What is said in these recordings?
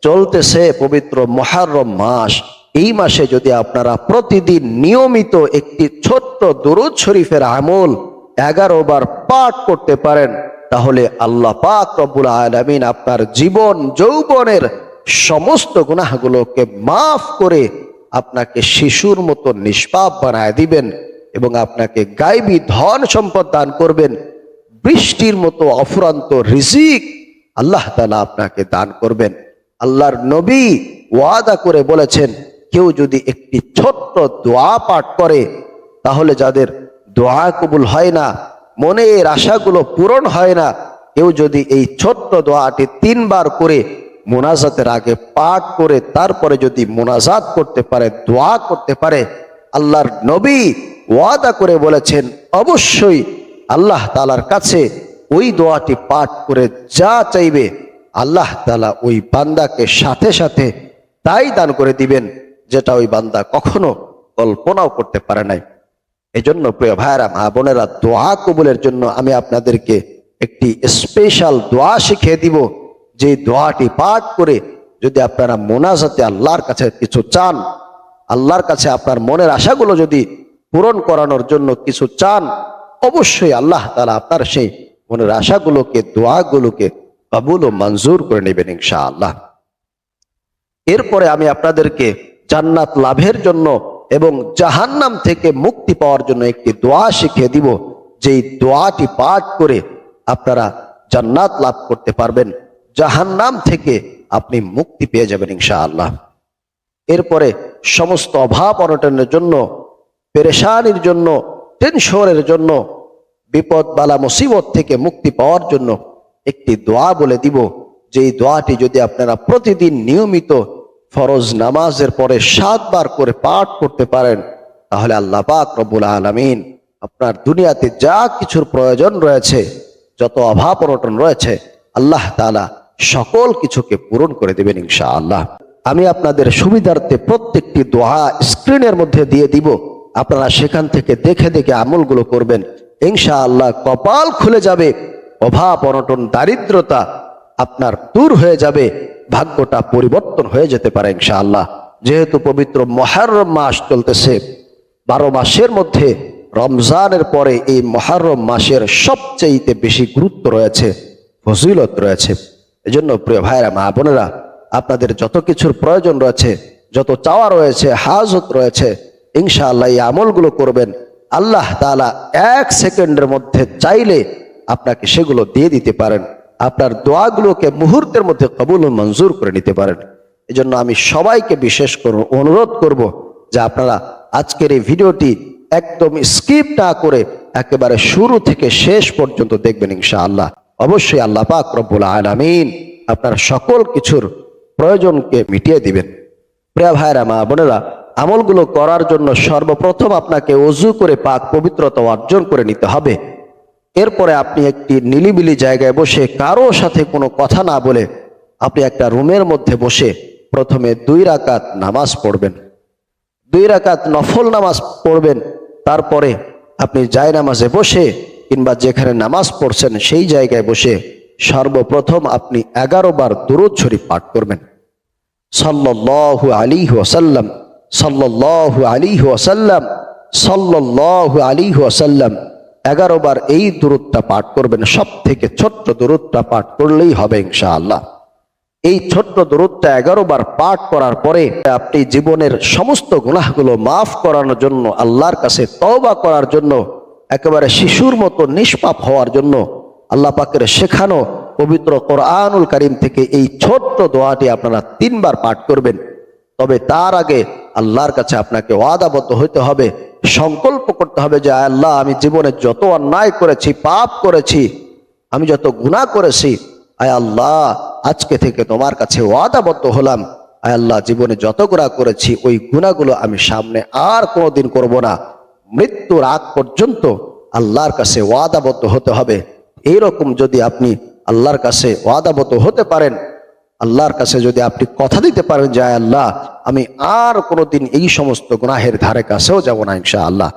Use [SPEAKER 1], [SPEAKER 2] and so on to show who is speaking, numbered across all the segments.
[SPEAKER 1] চলতেছে পবিত্র মুহররম মাস, এই মাসে যদি আপনারা প্রতিদিন নিয়মিত একটি ছোট্ট দুরূদ শরীফের আমল 11 বার পাঠ করতে পারেন, তাহলে আল্লাহ পাক রব্বুল আলামিন আপনার জীবন যৌবনের সমস্ত গুনাহগুলোকে মাফ করে আপনাকে শিশুর মতো নিষ্পাপ বানায় দিবেন এবং আপনাকে গায়বী ধন সম্পদ দান করবেন। বৃষ্টির মতো অফুরন্ত রিজিক আল্লাহ তাআলা আপনাকে দান করবেন। আল্লাহর নবী ওয়াদা করে বলেছেন, কেউ যদি একটি ছোট্ট দোয়া পাঠ করে, তাহলে যাদের দোয়া কবুল হয় না, মনের আশাগুলো পূরণ হয় না, কেউ যদি এই ছোট্ট দোয়াটি 3 বার করে মোনাজাতের আগে পাঠ করে তারপরে যদি মোনাজাত করতে পারে, দোয়া করতে পারে, আল্লাহর নবী ওয়াদা করে বলেছেন অবশ্যই আল্লাহ তাআলার কাছে ওই দোয়াটি পাঠ করে যা চাইবে আল্লাহ তাআলা ওই বান্দাকে সাথে সাথে তাই দান করে দিবেন, যেটা ওই বান্দা কখনো কল্পনাও করতে পারে নাই। এজন্য প্রিয় ভাইরা, মা বোনেরা, দোয়া কবুলের জন্য আমি আপনাদেরকে একটি স্পেশাল দোয়া শিখিয়ে দিব। যে দোয়াটি পাঠ করে যদি আপনারা মোনাজাতে আল্লাহর কাছে কিছু চান, আল্লাহর কাছে আপনার মনের আশাগুলো যদি পূরণ করানোর জন্য কিছু চান, অবশ্যই আল্লাহ তাআলা আপনার সেই মনের আশাগুলোকে, দোয়াগুলোকে কবুল ও মঞ্জুর করে নেবেন ইনশাআল্লাহ। এরপরে আমি আপনাদেরকে জান্নাত লাভের জন্য এবং জাহান্নাম থেকে মুক্তি পাওয়ার জন্য একটি দোয়া শিখিয়ে দিব। যেই দোয়াটি পাঠ করে আপনারা জান্নাত লাভ করতে পারবেন, জাহান্নাম থেকে আপনি মুক্তি পেয়ে যাবেন ইনশাআল্লাহ। এরপরে সমস্ত অভাব অনটনের জন্য, পেরেশানির জন্য, টেনশনের জন্য, বিপদ বালা মুসিবত থেকে মুক্তি পাওয়ার জন্য একটি দোয়া বলে দিব। যেই দোয়াটি যদি আপনারা প্রতিদিন নিয়মিত ফরজ নামাজের পরে 7 বার করে পাঠ করতে পারেন, তাহলে আল্লাহ পাক রব্বুল আলামিন আপনার দুনিয়াতে যা কিছুর প্রয়োজন রয়েছে, যত অভাব অনটন রয়েছে, আল্লাহ তাআলা সকল কিছুকে পূরণ করে দেবেন ইনশাআল্লাহ। আমি আপনাদের সুবিধার্থে প্রত্যেকটি দোয়া স্ক্রিনের মধ্যে দিয়ে দিব, আপনারা সেখান থেকে দেখে দেখে আমলগুলো করবেন ইনশাআল্লাহ। কপাল খুলে যাবে, অভাব অনটন দারিদ্রতা আপনার দূর হয়ে যাবে, ভাগ্যটা পরিবর্তন হয়ে যেতে পারে ইনশাআল্লাহ। যেহেতু পবিত্র মুহররম মাস চলতেছে, 12 মাসের মধ্যে রমজানের পরে এই মুহররম মাসের সবচেয়ে বেশি গুরুত্ব রয়েছে, ফজিলত রয়েছে। এজন্য প্রিয় ভাইরা, মা বোনেরা, আপনাদের যত কিছুর প্রয়োজন রয়েছে, যত চাওয়া রয়েছে, হাজত রয়েছে, ইনশাআল্লাহ এই আমলগুলো করবেন। আল্লাহ তাআলা 1 সেকেন্ডের মধ্যে চাইলে আপনাকে সেগুলো দিয়ে দিতে পারেন, আপনার দোয়াগুলোকে মুহূর্তের মধ্যে কবুল ও মঞ্জুর করে নিতে পারেন। এজন্য আমি সবাইকে বিশেষ করে অনুরোধ করব যে আপনারা আজকের এই ভিডিওটি একদম স্কিপ না করে একেবারে শুরু থেকে শেষ পর্যন্ত দেখবেন ইনশাআল্লাহ। অবশ্যই আল্লাহ পাক রব্বুল আলামিন আপনার সকল কিছুর প্রয়োজনকে মিটিয়ে দিবেন। প্রিয় ভাইরা, মা বোনেরা, আমলগুলো করার জন্য সর্বপ্রথম আপনাকে ওযু করে পাক পবিত্রতা অর্জন করে নিতে হবে। এরপরে আপনি একটি নিলিবিলি জায়গায় বসে, কারো সাথে কোনো কথা না বলে, আপনি একটা রুমের মধ্যে বসে প্রথমে 2 রাকাত নামাজ পড়বেন, 2 রাকাত নফল নামাজ পড়বেন। তারপরে আপনি জায়নামাজে বসে কিংবা যেখানে নামাজ পড়ছেন সেই জায়গায় বসে সর্বপ্রথম আপনি 11 বার দুরূদ শরীফ পাঠ করবেন। সাল্লাল্লাহু আলাইহি ওয়াসাল্লাম, সাল্লাল্লাহু আলাইহি ওয়াসাল্লাম, সাল্লাল্লাহু আলাইহি ওয়াসাল্লাম 11 বার এই দুরূদটা পাঠ করবেন। সব থেকে ছোট্ট দুরূদটা পাঠ করলেই হবে ইনশাআল্লাহ। এই ছোট্ট দুরূদটা 11 বার পাঠ করার পরে আপনি জীবনের সমস্ত গুনাহগুলো মাফ করানোর জন্য, আল্লাহর কাছে তওবা করার জন্য, একেবারে শিশুর মতো নিষ্পাপ হওয়ার জন্য আল্লাহ পাকের শেখানো পবিত্র কোরআনুল কারীম থেকে এই ছোট্ট দোয়াটি আপনারা 3 বার পাঠ করবেন। তবে তার আগে আল্লাহর কাছে আপনাকে ওয়াদাবদ্ধ হইতে হবে, সংকল্প করতে হবে যে আল্লাহ, আমি জীবনে যত অন্যায় করেছি, পাপ করেছি, আমি যত গুনাহ করেছি, আয় আল্লাহ, আজকে থেকে তোমার কাছে ওয়াদাবদ্ধ হলাম, আয় আল্লাহ, জীবনে যত গুনাহ করেছি ওই গুনাহগুলো আমি সামনে আর কোনোদিন করব না। মৃত্যুর আগ পর্যন্ত আল্লাহর কাছে ওয়াদাবদ্ধ হতে হবে। এইরকম যদি আপনি আল্লাহর কাছে ওয়াদাবদ্ধ হতে পারেন, আল্লাহর কাছে যদি আপনি কথা দিতে পারেন যে আয় আল্লাহ, আমি আর কোনোদিন এই সমস্ত গুনাহের ধারে কাছেও যাব না ইনশাআল্লাহ,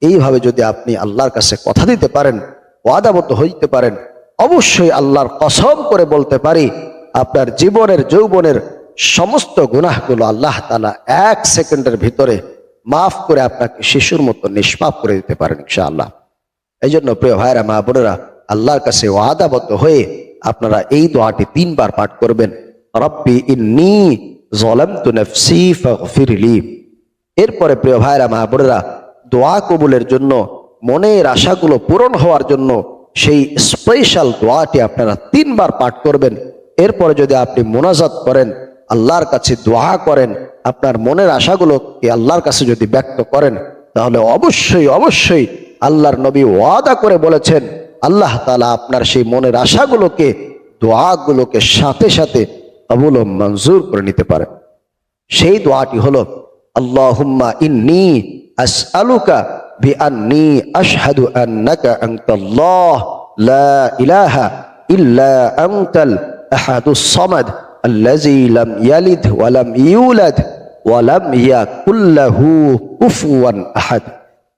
[SPEAKER 1] এইভাবে যদি আপনি আল্লাহর কাছে কথা দিতে পারেন, ওয়াদাবদ্ধ হইতে পারেন, অবশ্যই আল্লাহর কসম করে বলতে পারি আপনার জীবনের যৌবনের সমস্ত গুনাহগুলো আল্লাহ তাআলা 1 সেকেন্ডের ভিতরে মাফ করে আপনাকে শিশুর মতো নিষ্পাপ করে দিতে পারেন ইনশাআল্লাহ। এই জন্য প্রিয় ভাইরা মা বোনেরা, আল্লাহর কাছে ওয়াদাবদ্ধ হয়ে আপনারা এই দোয়াটি 3 বার পাঠ করবেন। রব্বি ইন্নী যালামতু নাফসি ফাগফিরলি। এরপরে প্রিয় ভাইরা মা বোনেরা, দোয়া কবুলের জন্য, মনের আশাগুলো পূরণ হওয়ার জন্য সেই স্পেশাল দোয়াটি আপনারা 3 বার পাঠ করবেন। এরপরে যদি আপনি মোনাজাত করেন, আল্লাহর কাছে দোয়া করেন, আপনার মনের আশাগুলোকে আল্লাহর কাছে যদি ব্যক্ত করেন, তাহলে অবশ্যই অবশ্যই আল্লাহর নবী ওয়াদা করে বলেছেন, আল্লাহ তাআলা আপনার সেই মনের আশাগুলোকে, দোয়াগুলোকে সাথে সাথে কবুল ও মঞ্জুর করে নিতে পারেন। সেই দোয়াটি হলো, আল্লাহুম্মা ইন্নী আসআলুকা বিআন্নী আশহাদু আন্নাকা আনতাল্লাহ লা ইলাহা ইল্লা আনতাল আহাদুস সামাদ আল্লাযী লাম ইয়ালিদ ওয়া লাম ইউলাদ ওয়া লাম ইয়াকুল লাহু কুফুয়ান আহাদ।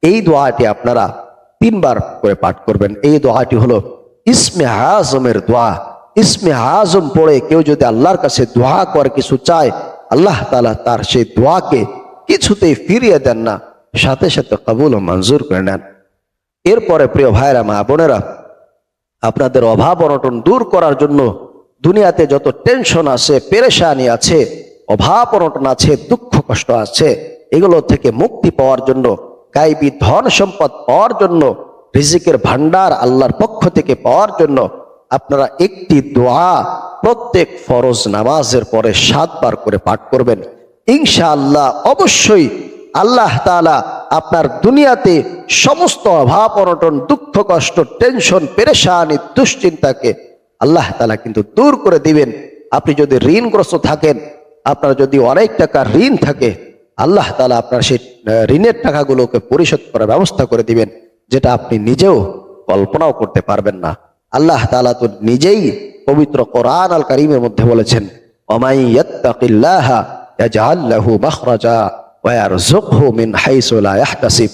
[SPEAKER 1] এই দোয়াটি আপনারা 3 বার করে পাঠ করবেন। এই দোয়াটি হলো ইসমে আজমের দোয়া। ইসমে আজম পড়ে কেউ যদি আল্লাহর কাছে দোয়া করে, কিছু চায়, আল্লাহ তাআলা তার সেই দোয়াকে কিছুতেই ফিরিয়ে দেন না, সাথে সাথে কবুল ও মঞ্জুর করে নেন। এরপরে প্রিয় ভাইরা মা বোনেরা, আপনাদের অভাব অনটন দূর করার জন্য, দুনিয়াতে যত টেনশন আছে, পেরেশানি আছে, অভাব অনটন আছে, দুঃখ কষ্ট আছে, এগুলো থেকে মুক্তি পাওয়ার জন্য, গায়বী ধন সম্পদ পাওয়ার জন্য, রিজিকের ভান্ডার আল্লাহর পক্ষ থেকে পাওয়ার জন্য আপনারা একটি দোয়া প্রত্যেক ফরজ নামাজের পরে 7 বার করে পাঠ করবেন। ইনশাআল্লাহ অবশ্যই আল্লাহ তাআলা আপনার দুনিয়াতে সমস্ত অভাব অনটন, দুঃখ কষ্ট, টেনশন, পেরেশানি, দুশ্চিন্তাকে আল্লাহ তাআলা কিন্তু দূর করে দিবেন। আপনি যদি ঋণগ্রস্ত থাকেন, আপনার যদি অনেক টাকা ঋণ থাকে, আল্লাহ তাআলা আপনার সেই ঋণের টাকাগুলোকে পরিশোধ করার ব্যবস্থা করে দিবেন, যেটা আপনি নিজেও কল্পনাও করতে পারবেন না। আল্লাহ তাআলা তো নিজেই পবিত্র কোরআন আল কারীমের মধ্যে বলেছেন, ওয়ামাই ইয়াত্তাকিল্লাহা ইয়াজআল লাহু মাখরাজা ওয়া ইয়ারযুকহু মিন হাইসু লা ইয়াহতাসিব।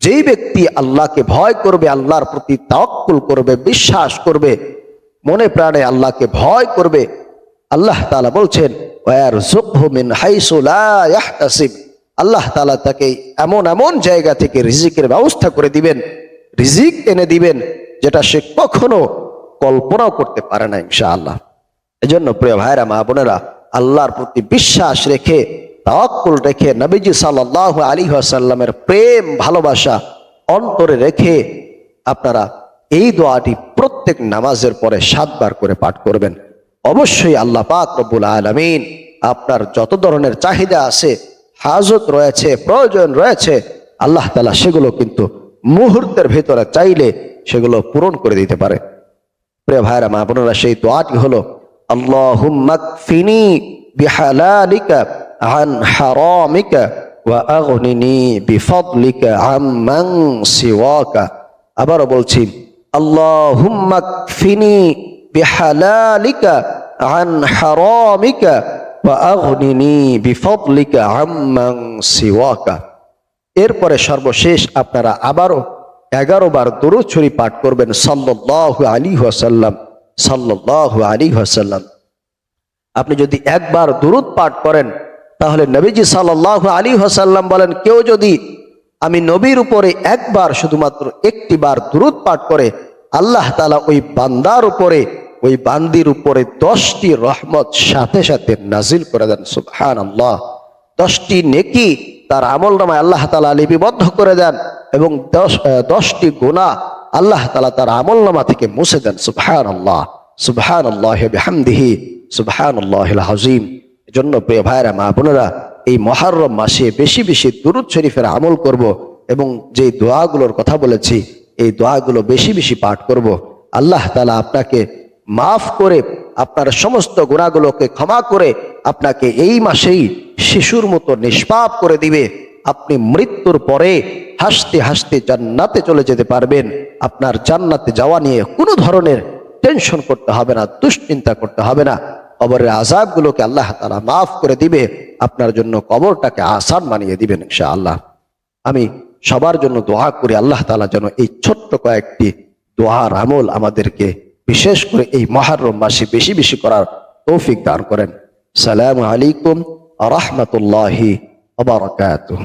[SPEAKER 1] যেই ব্যক্তি আল্লাহকে ভয় করবে, আল্লাহর প্রতি তাওয়াক্কুল করবে, বিশ্বাস করবে, মনে প্রাণে আল্লাহকে ভয় করবে, আল্লাহ তাআলা বলছেন ওয়া ইয়ারযুকহু মিন হাইসু লা ইয়াহতাসিব। আল্লাহ তাআলা তাকে এমন এমন জায়গা থেকে রিজিকের ব্যবস্থা করে দিবেন, রিজিক এনে দিবেন, যেটা সে কখনো কল্পনাও করতে পারে না ইনশাআল্লাহ। এজন্য প্রিয় ভাইরা মা বোনেরা, আল্লাহর প্রতি বিশ্বাস রেখে, তাওয়াক্কুল রেখে, নবীজি সাল্লাল্লাহু আলাইহি ওয়াসাল্লামের প্রেম ভালোবাসা অন্তরে রেখে আপনারা এই দোয়াটি প্রত্যেক নামাজের পরে 7 বার করে পাঠ করবেন। অবশ্যই আল্লাহ পাক রব্বুল আলামিন আপনার যত ধরনের চাহিদা আছে, হাজত রয়েছে, প্রয়োজন রয়েছে, আল্লাহ তাআলা সেগুলো কিন্তু মুহূর্তের ভেতরে চাইলে সেগুলো পূরণ করে দিতে পারে। প্রিয় ভাইরা মা বোনেরা, সেই দোয়াটি হলো, আল্লাহুম্মা কফিনি বিহালালিকা আন হারামিকা ওয়া আগনিনি বিফদলিকা আম্মান সিওয়াকা। আবারও বলছি, আল্লাহুম্মা কফিনি বিহালালিকা আন হারামিকা ওয়া আগনিনি বিফদলিকা আম্মান সিওয়াকা। এরপরে সর্বশেষ আপনারা আবারও 11 বার দরুদ শরীফ পাঠ করবেন, সাল্লাল্লাহু আলাইহি ওয়াসাল্লাম, সাল্লাল্লাহু আলাইহি ওয়াসাল্লাম। আপনি যদি 1 বার দরুদ পাঠ করেন, তাহলে নবীজি সাল্লাল্লাহু আলাইহি ওয়াসাল্লাম বলেন, কেউ যদি আমি নবীর উপরে 1 বার, শুধুমাত্র 1টি বার দরুদ পাঠ করে, আল্লাহ তাআলা ওই বান্দার উপরে, ওই বান্দির উপরে 10টি রহমত সাথে সাথে নাজিল করে দেন। সুবহানাল্লাহ। 10টি নেকি তার আমলনামায় আল্লাহ তাআলা লিপিবদ্ধ করে দেন, এবং 10টি গুনাহ আল্লাহ তাআলা তার আমলনামা থেকে মুছে দেন। সুবহানাল্লাহ, সুবহানাল্লাহি বিহামদিহি, সুবহানাল্লাহিল আযীম। এজন্য প্রিয় ভাইরা মা বোনেরা, এই মুহররম মাসে বেশি বেশি দুরূদ শরীফের আমল করব, এবং যে দোয়াগুলোর কথা বলেছি এই দোয়াগুলো বেশি বেশি পাঠ করব। আল্লাহ তাআলা আপনাকে মাফ করে, আপনার সমস্ত গুনাহগুলোকে ক্ষমা করে আপনাকে এই মাসেই শিশুর মতো নিষ্পাপ করে দিবে। আপনি মৃত্যুর পরে হাসতে হাসতে জান্নাতে চলে যেতে পারবেন। আপনার জান্নাতে যাওয়া নিয়ে কোনো ধরনের টেনশন করতে হবে না, দুশ্চিন্তা করতে হবে না। কবরের আযাবগুলোকে আল্লাহ তাআলা মাফ করে দিবে, আপনার জন্য কবরটাকে আসান বানিয়ে দিবেন ইনশাআল্লাহ। আমি সবার জন্য দোয়া করি, আল্লাহ তাআলা যেন এই ছোট্ট কয়েকটি দোয়ার আমল আমাদেরকে বিশেষ করে এই মুহররম মাসে বেশি বেশি করার তৌফিক দান করেন। সালামু আলাইকুম ওয়া রাহমাতুল্লাহি ওয়া বারাকাতুহু।